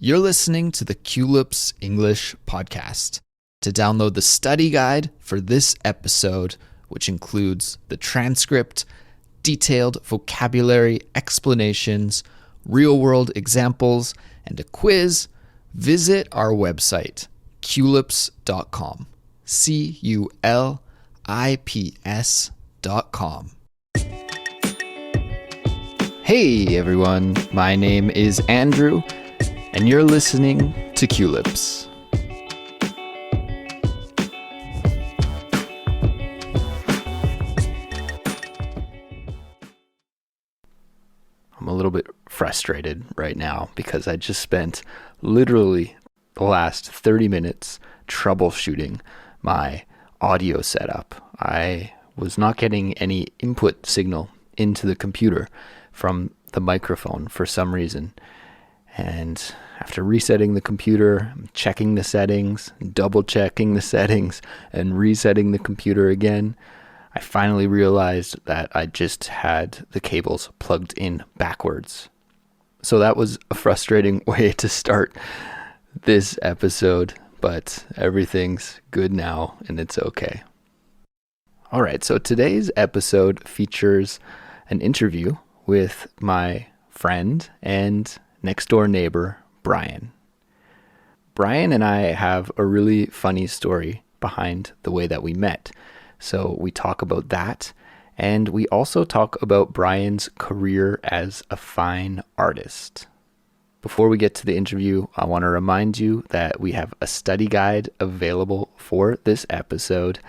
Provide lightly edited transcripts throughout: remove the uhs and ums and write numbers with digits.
You're listening to the Culips English podcast. To download the study guide for this episode, which includes the transcript, detailed vocabulary explanations, real-world examples, and a quiz, visit our website, culips.com. Culips.com. Hey everyone, my name is Andrew, and you're listening to Culips. I'm a little bit frustrated right now because I just spent literally the last 30 minutes troubleshooting my audio setup. I was not getting any input signal into the computer from the microphone for some reason. And after resetting the computer, checking the settings, double checking the settings, and resetting the computer again, I finally realized that I just had the cables plugged in backwards. So that was a frustrating way to start this episode, but everything's good now and it's okay. All right, so today's episode features an interview with my friend and next door neighbor, Bryan. Bryan and I have a really funny story behind the way that we met. So we talk about that, and we also talk about Bryan's career as a fine artist. Before we get to the interview, I want to remind you that we have a study guide available for this episode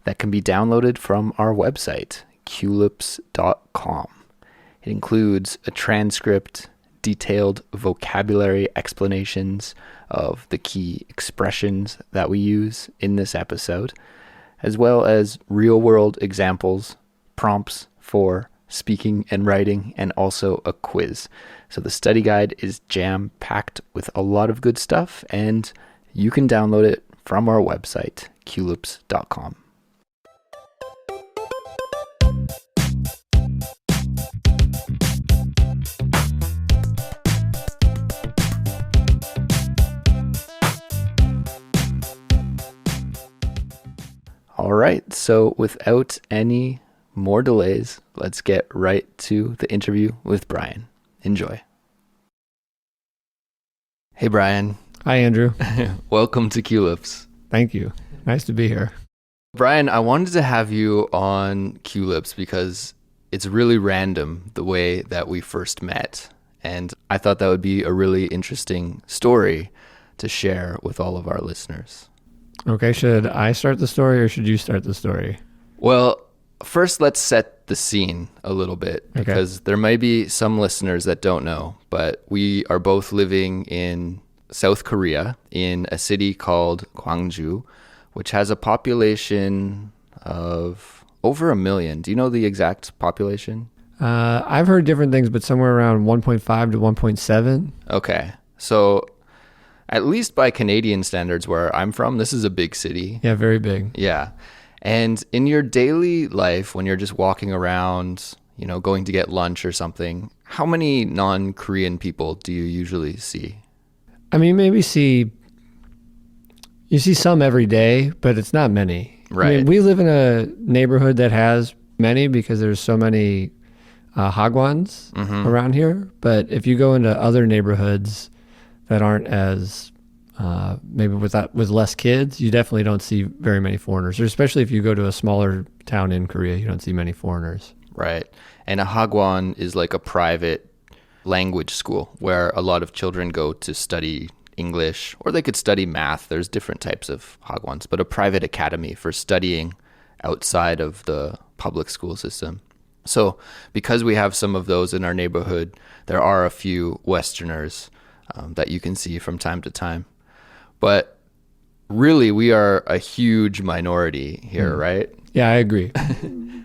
that can be downloaded from our website, culips.com. It includes a transcript, detailed vocabulary explanations of the key expressions that we use in this episode, as well as real-world examples, prompts for speaking and writing, and also a quiz. So the study guide is jam-packed with a lot of good stuff, and you can download it from our website, culips.com. All right, so without any more delays, let's get right to the interview with Bryan. Enjoy. Hey, Bryan. Hi, Andrew. Welcome to Culips. Thank you. Nice to be here. Bryan, I wanted to have you on Culips because it's really random the way that we first met. And I thought that would be a really interesting story to share with all of our listeners. Okay, should I start the story or should you start the story? Well, first let's set the scene a little bit because there may be some listeners that don't know, but we are both living in South Korea in a city called Gwangju, which has a population of over 1 million. Do you know the exact population? I've heard different things, but somewhere around 1.5 to 1.7. Okay, so at least by Canadian standards where I'm from, this is a big city. Yeah, very big. Yeah. And in your daily life, when you're just walking around, going to get lunch or something, how many non-Korean people do you usually see? I mean, you see some every day, but it's not many. Right. I mean, we live in a neighborhood that has many because there's so many Hagwons around here. But if you go into other neighborhoods that aren't as maybe with less kids, you definitely don't see very many foreigners, or especially if you go to a smaller town in Korea, you don't see many foreigners. Right. And a Hagwon is like a private language school where a lot of children go to study English, or they could study math. There's different types of Hagwons, but a private academy for studying outside of the public school system. So because we have some of those in our neighborhood, there are a few Westerners that you can see from time to time. But really, we are a huge minority here, right? Yeah, I agree.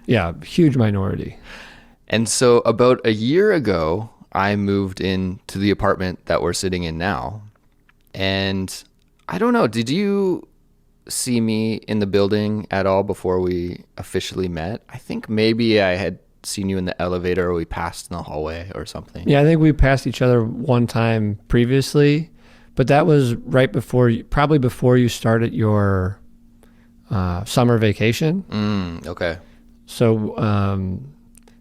Yeah, huge minority. And so about a year ago, I moved into the apartment that we're sitting in now. And I don't know, did you see me in the building at all before we officially met? I think maybe I had seen you in the elevator or we passed in the hallway or something. Yeah, I think we passed each other one time previously. But that was right before, probably before you started your summer vacation. Okay. So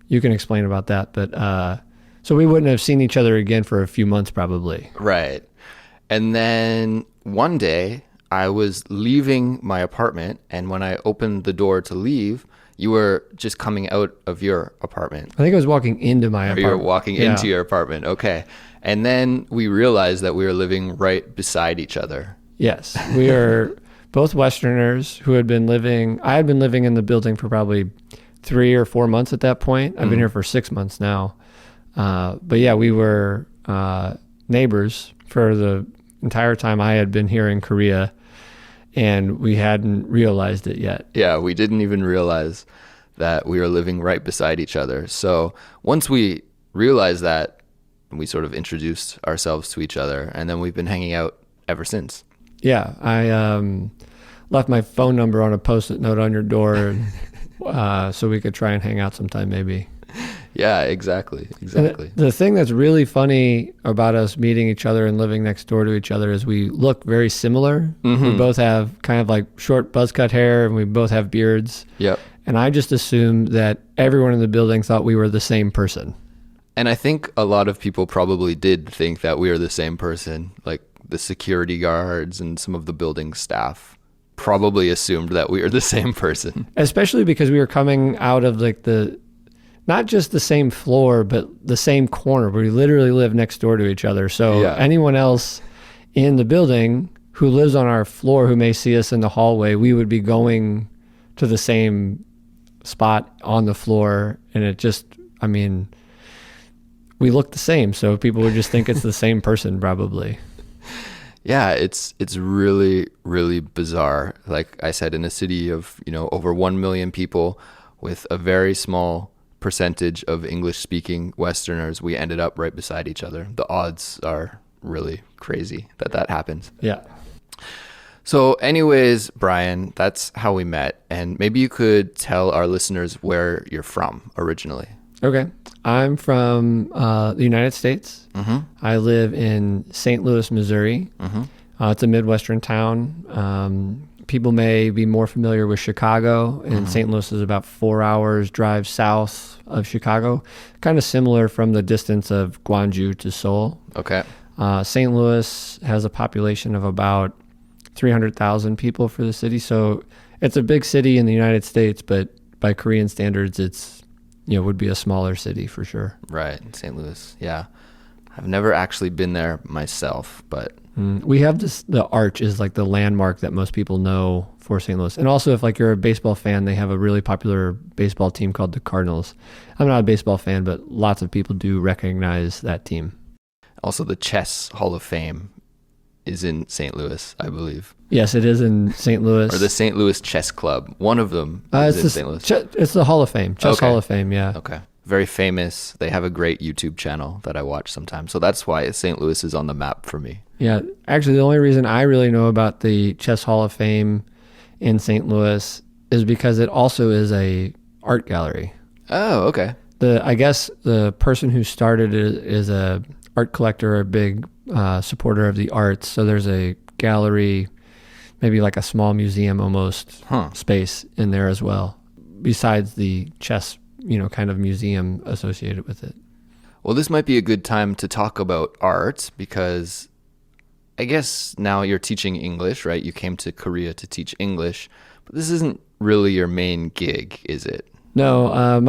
you can explain about that. But so we wouldn't have seen each other again for a few months probably. Right. And then one day I was leaving my apartment, and when I opened the door to leave, you were just coming out of your apartment. I think I was walking into my apartment. You were walking into your apartment. Okay. And then we realized that we were living right beside each other. Yes. We are both Westerners who had been living, I had been living in the building for probably 3 or 4 months at that point. I've been here for 6 months now. But yeah, we were neighbors for the entire time I had been here in Korea, and we hadn't realized it yet. Yeah, we didn't even realize that we were living right beside each other. So once we realized that, we sort of introduced ourselves to each other, and then we've been hanging out ever since. Yeah, I left my phone number on a Post-it note on your door so we could try and hang out sometime maybe. Yeah, exactly. The thing that's really funny about us meeting each other and living next door to each other is we look very similar. We both have kind of like short buzz cut hair, and we both have beards. Yep. And I just assumed that everyone in the building thought we were the same person. And I think a lot of people probably did think that we were the same person. Like the security guards and some of the building staff probably assumed that we were the same person. Especially because we were coming out of like not just the same floor, but the same corner. We literally live next door to each other. So anyone else in the building who lives on our floor, who may see us in the hallway, we would be going to the same spot on the floor. And it just, I mean, we look the same. So people would just think it's the same person probably. Yeah, it's really, really bizarre. Like I said, in a city of, over 1 million people with a very small percentage of English-speaking Westerners, we ended up right beside each other. The odds are really crazy that happens. Yeah. So anyways, Bryan, that's how we met. And maybe you could tell our listeners where you're from originally. Okay. I'm from the United States. I live in St. Louis, Missouri. It's a Midwestern town. People may be more familiar with Chicago, and St. Louis is about 4 hours drive south of Chicago, kind of similar from the distance of Gwangju to Seoul. Okay. St. Louis has a population of about 300,000 people for the city, so it's a big city in the United States, but by Korean standards, it's would be a smaller city for sure. Right, St. Louis. Yeah, I've never actually been there myself, but we have the Arch is like the landmark that most people know for St. Louis. And also, if like you're a baseball fan, they have a really popular baseball team called the Cardinals. I'm not a baseball fan, but lots of people do recognize that team. Also, the Chess Hall of Fame is in St. Louis, I believe. Yes, it is in St. Louis. Or the St. Louis Chess Club. One of them is in St. Louis. It's the Hall of Fame. Chess Hall of Fame, yeah. Okay. Very famous. They have a great YouTube channel that I watch sometimes. So that's why St. Louis is on the map for me. Yeah. Actually, the only reason I really know about the Chess Hall of Fame in St. Louis is because it also is a art gallery. Oh, okay. I guess the person who started it is a art collector, a big supporter of the arts. So there's a gallery, maybe like a small museum almost space in there as well, besides the chess, kind of museum associated with it. Well, this might be a good time to talk about art because I guess now you're teaching English, right? You came to Korea to teach English, but this isn't really your main gig, is it? No,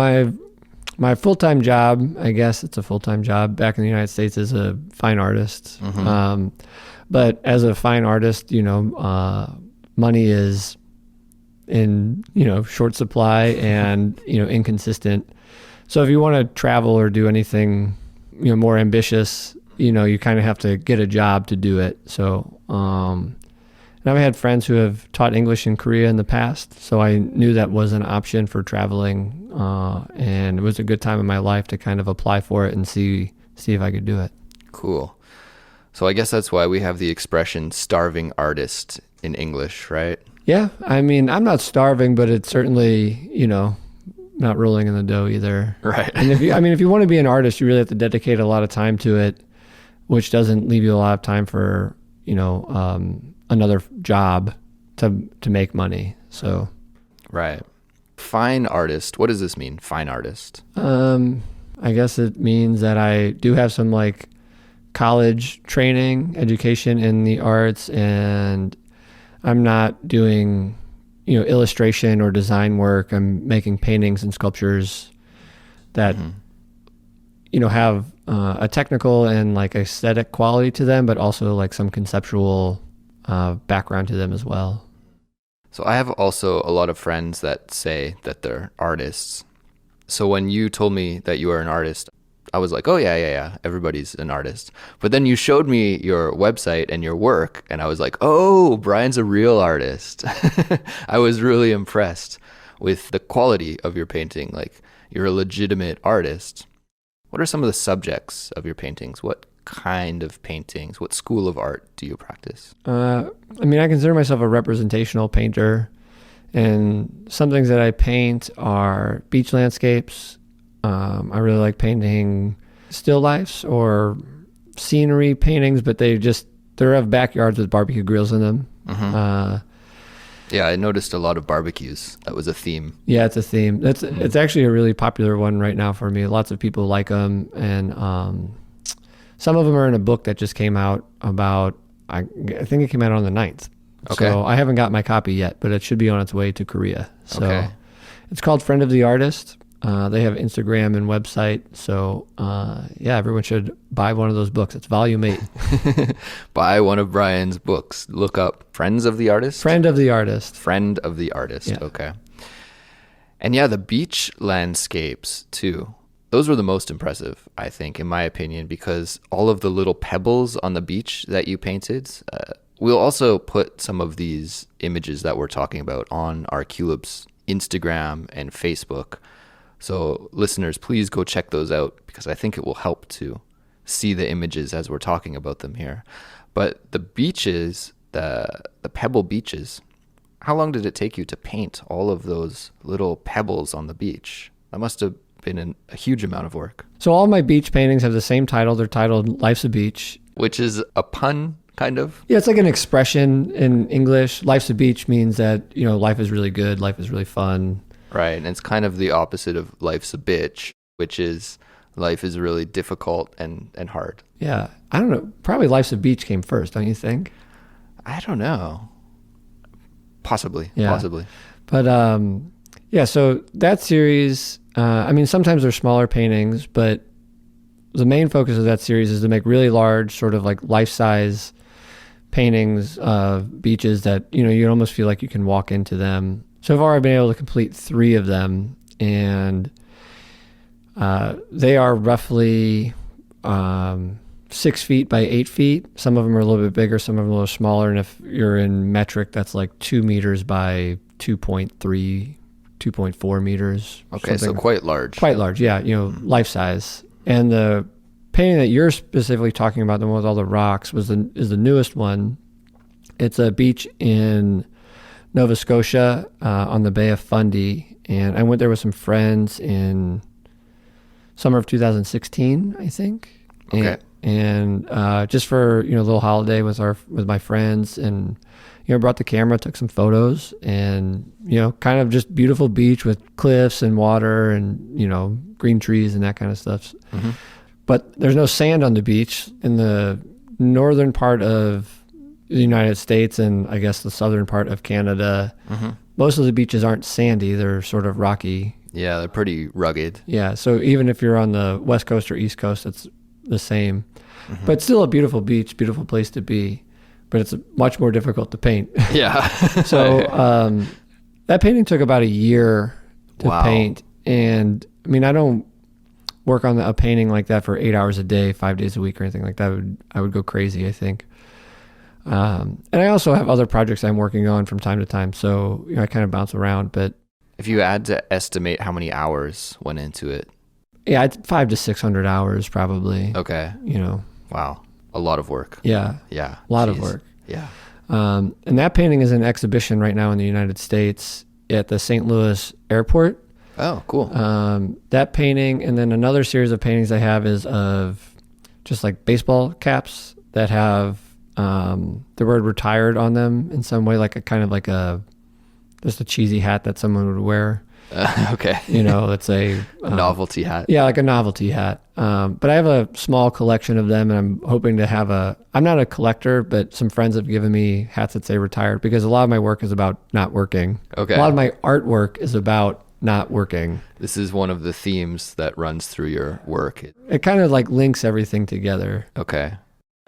my full-time job, I guess it's a full-time job back in the United States, is a fine artist. But as a fine artist, money is in, short supply and, inconsistent. So if you want to travel or do anything, more ambitious, you kind of have to get a job to do it. So, and I've had friends who have taught English in Korea in the past, so I knew that was an option for traveling, and it was a good time in my life to kind of apply for it and see if I could do it. Cool. So I guess that's why we have the expression starving artist in English, right? Yeah, I mean, I'm not starving, but it's certainly, not rolling in the dough either. Right. And if you want to be an artist, you really have to dedicate a lot of time to it, which doesn't leave you a lot of time for, another job to make money. So, right. Fine artist. What does this mean? Fine artist. I guess it means that I do have some like college training, education in the arts, and I'm not doing, illustration or design work. I'm making paintings and sculptures that, have a technical and like aesthetic quality to them, but also like some conceptual background to them as well. So I have also a lot of friends that say that they're artists. So when you told me that you are an artist, I was like, oh, yeah, everybody's an artist. But then you showed me your website and your work, and I was like, oh, Bryan's a real artist. I was really impressed with the quality of your painting. Like, you're a legitimate artist. What are some of the subjects of your paintings? What kind of paintings? What school of art do you practice? I consider myself a representational painter. And some things that I paint are beach landscapes. I really like painting still lifes or scenery paintings, but they have backyards with barbecue grills in them. Yeah, I noticed a lot of barbecues. That was a theme. Yeah, it's a theme. It's actually a really popular one right now for me. Lots of people like them, and some of them are in a book that just came out about, I think it came out on the 9th. Okay. So I haven't got my copy yet, but it should be on its way to Korea. So okay. It's called Friend of the Artist. They have Instagram and website. So everyone should buy one of those books. It's volume 8. Buy one of Bryan's books. Look up Friends of the Artist? Friend of the Artist. Friend of the Artist. Yeah. Okay. And yeah, the beach landscapes too. Those were the most impressive, I think, in my opinion, because all of the little pebbles on the beach that you painted. We'll also put some of these images that we're talking about on our Culips Instagram and Facebook. So listeners, please go check those out because I think it will help to see the images as we're talking about them here. But the beaches, the pebble beaches, how long did it take you to paint all of those little pebbles on the beach? That must have been a huge amount of work. So all my beach paintings have the same title. They're titled Life's a Beach. Which is a pun, kind of? Yeah, it's like an expression in English. Life's a beach means that, life is really good. Life is really fun. Right. And it's kind of the opposite of life's a bitch, which is life is really difficult and hard. Yeah. I don't know. Probably Life's a Beach came first, don't you think? I don't know. Possibly. Yeah. Possibly. But so that series, sometimes they're smaller paintings, but the main focus of that series is to make really large, sort of like life-size paintings of beaches that, you almost feel like you can walk into them. So far, I've been able to complete 3 of them, and they are roughly 6 feet by 8 feet. Some of them are a little bit bigger, some of them a little smaller, and if you're in metric, that's like 2 meters by 2.3, 2.4 meters. Okay, so quite large. Quite large, yeah, life size. And the painting that you're specifically talking about, the one with all the rocks, is the newest one. It's a beach in Nova Scotia on the Bay of Fundy, and I went there with some friends in summer of 2016, I think. Okay. And just for a little holiday with my friends, and brought the camera, took some photos, and kind of just beautiful beach with cliffs and water and green trees and that kind of stuff. Mm-hmm. But there's no sand on the beach in the northern part of the United States and I guess the southern part of Canada. Mm-hmm. Most of the beaches aren't sandy; they're sort of rocky. Yeah, they're pretty rugged. Yeah, so even if you're on the West Coast or East Coast, it's the same. Mm-hmm. But still a beautiful beach, beautiful place to be. But it's much more difficult to paint. Yeah. So that painting took about a year to paint. And I don't work on a painting like that for 8 hours a day, 5 days a week or anything like that. I would go crazy, I think. And I also have other projects I'm working on from time to time. So I kind of bounce around. But if you had to estimate how many hours went into it. Yeah, 500 to 600 hours probably. Okay. Wow. A lot of work. Yeah. Yeah. A lot of work. Yeah. And that painting is an exhibition right now in the United States at the St. Louis airport. Oh, cool. That painting, and then another series of paintings I have is of just like baseball caps that have the word retired on them in some way, like a kind of like just a cheesy hat that someone would wear. Okay. It's a novelty hat. Yeah, like a novelty hat. But I have a small collection of them, and I'm hoping to have I'm not a collector, but some friends have given me hats that say retired, because a lot of my work is about not working. Okay. A lot of my artwork is about not working. This is one of the themes that runs through your work. It kind of like links everything together. Okay.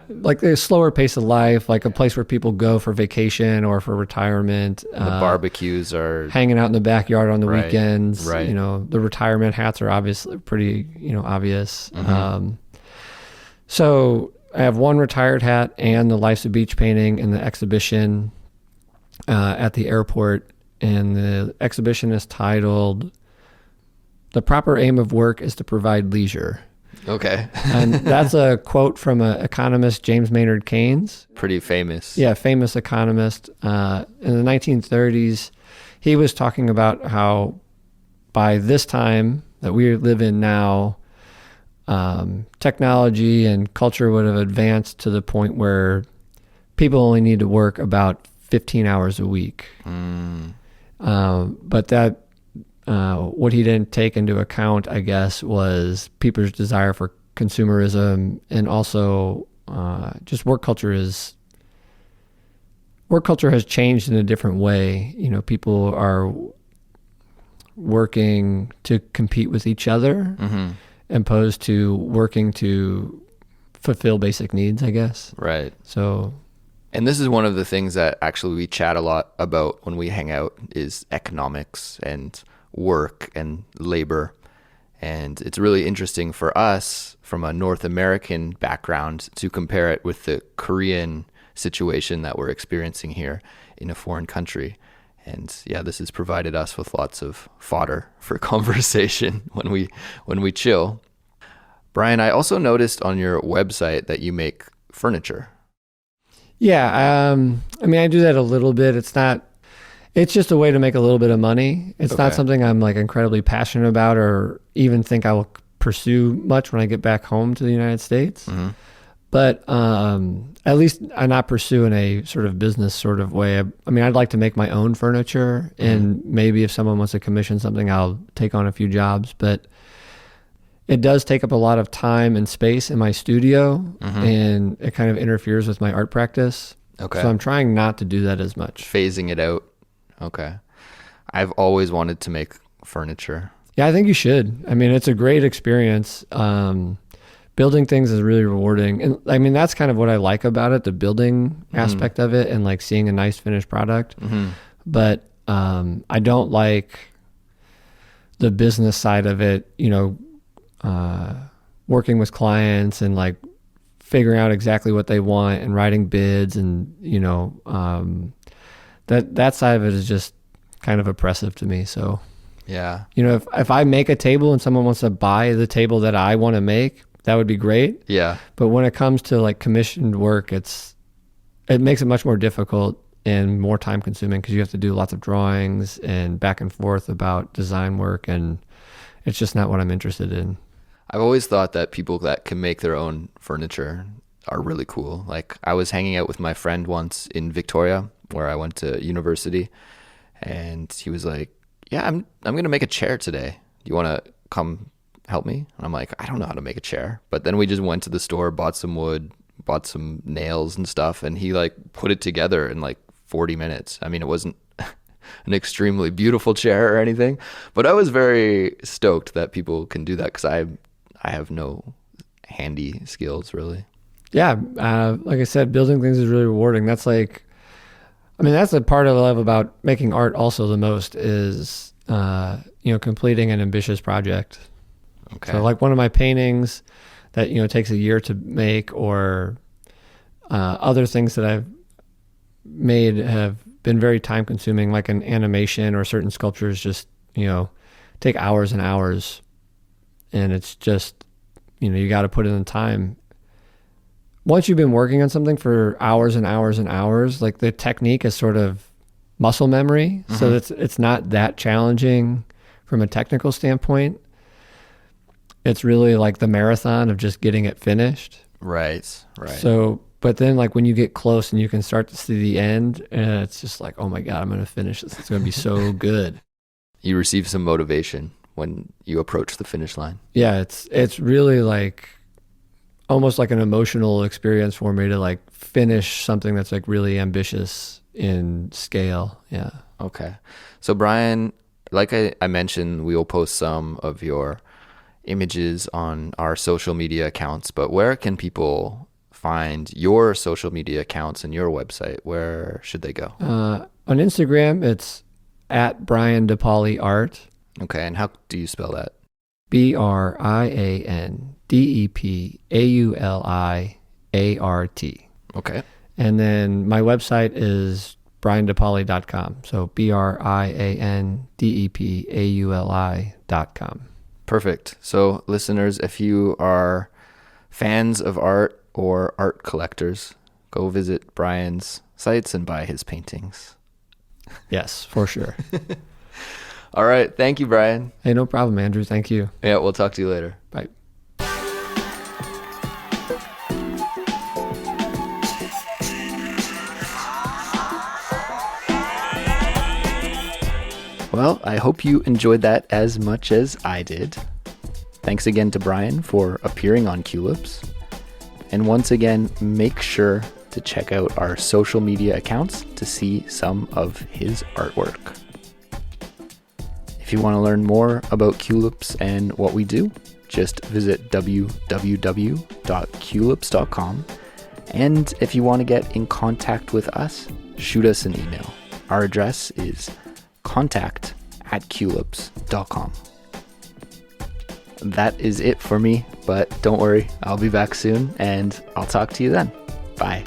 Like the slower pace of life, like a place where people go for vacation or for retirement. And the barbecues are hanging out in the backyard on the weekends. Right. The retirement hats are obviously pretty, obvious. So I have one retired hat and the Life's a Beach painting in the exhibition at the airport. And the exhibition is titled, "The Proper Aim of Work is to Provide Leisure." Okay. And that's a quote from an economist, James Maynard Keynes. Pretty famous. Yeah, famous economist. In the 1930s, he was talking about how by this time that we live in now, technology and culture would have advanced to the point where people only need to work about 15 hours a week. But that what he didn't take into account, I guess, was people's desire for consumerism, and also just work culture has changed in a different way. People are working to compete with each other, opposed to working to fulfill basic needs, I guess. Right. So, and this is one of the things that actually we chat a lot about when we hang out, is economics and work and labor. And it's really interesting for us from a North American background to compare it with the Korean situation that we're experiencing here in a foreign country. And yeah, this has provided us with lots of fodder for conversation when we chill. Bryan, I also noticed on your website that you make furniture. Yeah, I do that a little bit. It's just a way to make a little bit of money. It's not something I'm like incredibly passionate about or even think I will pursue much when I get back home to the United States. But at least I not pursue in a sort of business sort of way. I'd like to make my own furniture, and maybe if someone wants to commission something, I'll take on a few jobs. But it does take up a lot of time and space in my studio, and it kind of interferes with my art practice. Okay. So I'm trying not to do that as much. Phasing it out. Okay. I've always wanted to make furniture. Yeah, I think you should. It's a great experience. Building things is really rewarding. And that's kind of what I like about it, the building aspect of it, and like seeing a nice finished product. But I don't like the business side of it, working with clients and like figuring out exactly what they want and writing bids, and that side of it is just kind of oppressive to me. So yeah, if I make a table and someone wants to buy the table that I want to make, that would be great. Yeah. But when it comes to like commissioned work, it makes it much more difficult and more time consuming, because you have to do lots of drawings and back and forth about design work, and it's just not what I'm interested in. I've always thought that people that can make their own furniture are really cool. Like, I was hanging out with my friend once in Victoria, where I went to university, and he was like, "Yeah, I'm going to make a chair today. You want to come help me?" And I'm like, "I don't know how to make a chair." But then we just went to the store, bought some wood, bought some nails and stuff, and he like put it together in like 40 minutes. It wasn't an extremely beautiful chair or anything, but I was very stoked that people can do that, because I have no handy skills really. Yeah, like I said, building things is really rewarding. That's like, that's the part I love about making art also the most, is completing an ambitious project. Okay. So like one of my paintings that takes a year to make, or other things that I've made have been very time consuming, like an animation or certain sculptures just take hours and hours, and it's just you got to put in the time. Once you've been working on something for hours and hours and hours, like the technique is sort of muscle memory. So it's not that challenging from a technical standpoint. It's really like the marathon of just getting it finished. Right. So But then like when you get close and you can start to see the end, and it's just like, oh my God, I'm going to finish this. It's going to be so good. You receive some motivation when you approach the finish line. Yeah, it's really like almost like an emotional experience for me to like finish something that's like really ambitious in scale. Yeah. Okay. So Bryan, like I mentioned, we will post some of your images on our social media accounts, but where can people find your social media accounts and your website? Where should they go? On Instagram, it's at Bryan DePauli Art. Okay. And how do you spell that? BRIANDEPAULIART. Okay. And then my website is BryanDePauli.com. So BRIANDEPAULI.com. Perfect. So listeners, if you are fans of art or art collectors, go visit Bryan's sites and buy his paintings. Yes, for sure. All right. Thank you, Bryan. Hey, no problem, Andrew. Thank you. Yeah, we'll talk to you later. Bye. Well, I hope you enjoyed that as much as I did. Thanks again to Bryan for appearing on Culips. And once again, make sure to check out our social media accounts to see some of his artwork. If you want to learn more about Culips and what we do, just visit www.culips.com. And if you want to get in contact with us, shoot us an email. Our address is contact@culips.com. That is it for me, but don't worry, I'll be back soon and I'll talk to you then. Bye.